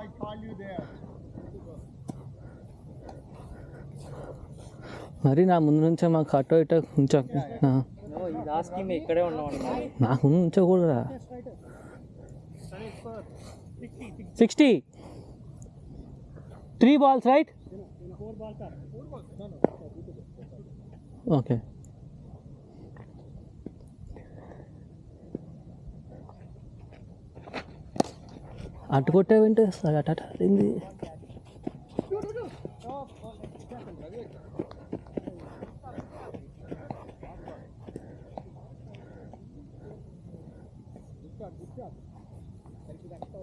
I call you there. మరి నా ముందు నుంచే మాకు అటో ఇటో ఉంచా లాస్ట్ గేమ్ ఇక్కడే ఉన్నాం నాకు ఉంచకూడదా 60 3 balls right ఓకే అటు కొట్టావేంటి అట అయింది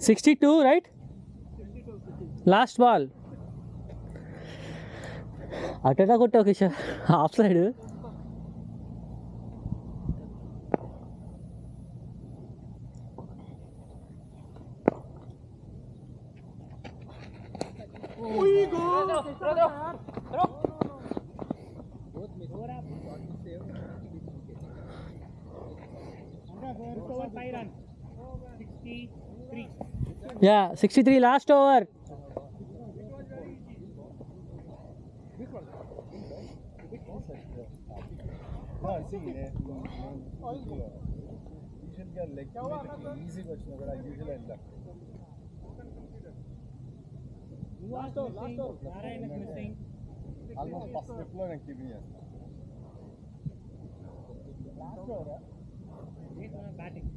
62 right last ball అటెటా కొట్టావు Kishore half side Yeah, 63 last over. Almost first step lo I'm keeping it. Last over. Batting.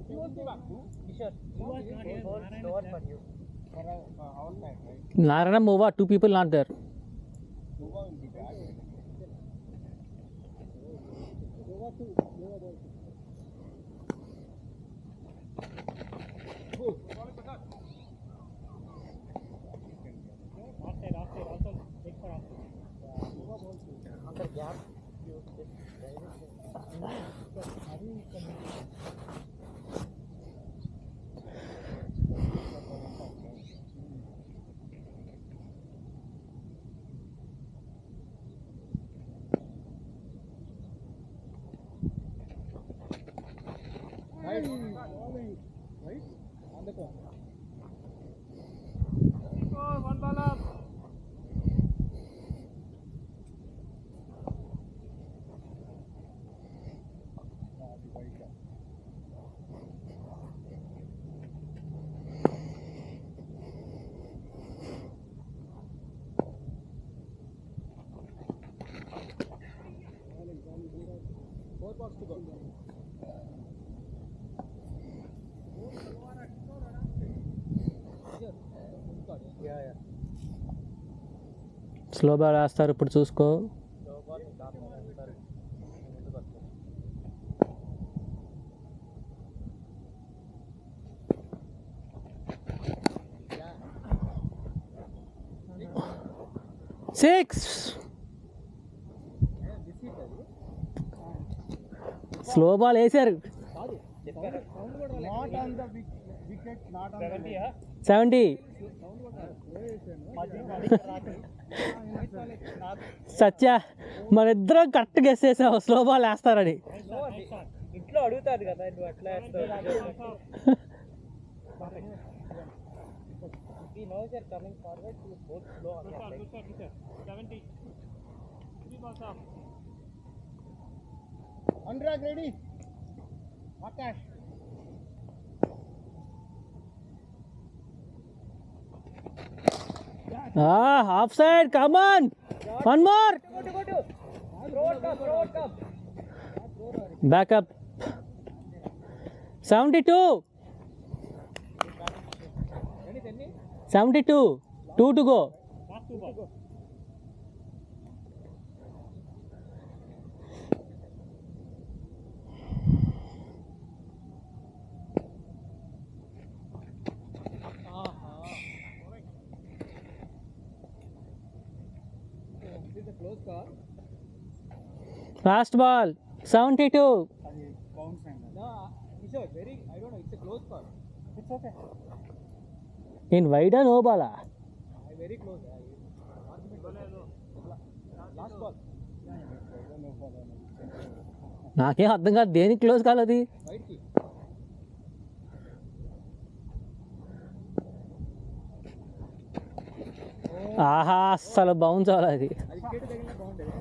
He was the back too. Sure. He was not here. Slower for you. For our side, right? Narana Mova, 2 people not there. Mova will be back. Mova 2. Mova ball 2. Offside. Also take for offside. Mova ball 2. Under gap. Right? On the corner. One ball up. Four balls to go. Slow ball వేస్తారు ఇప్పుడు చూసుకో six slow ball వేసారు Not on the wicket, not on the 70 సత్య మన ఇద్దరం correct guess చేసావు slow ball వేస్తారని ఇంట్లో అడుగుతారు కదా నువ్వు అట్లా coming forward to both slow on 70 3 balls up Anurag ready Akash half side come on one more throw it up back up 72 72 2 to go last ball 72 bounce and no Kishore very I don't know it's a close call it's okay in wide no ball very close last ball నాకేం అర్థం కాదు దేనికి close కాలేదు white కి ఆహా అస్సలు bounce అవ్వాలి అది. అది వికెట్ తగిలినా బాగుండేది.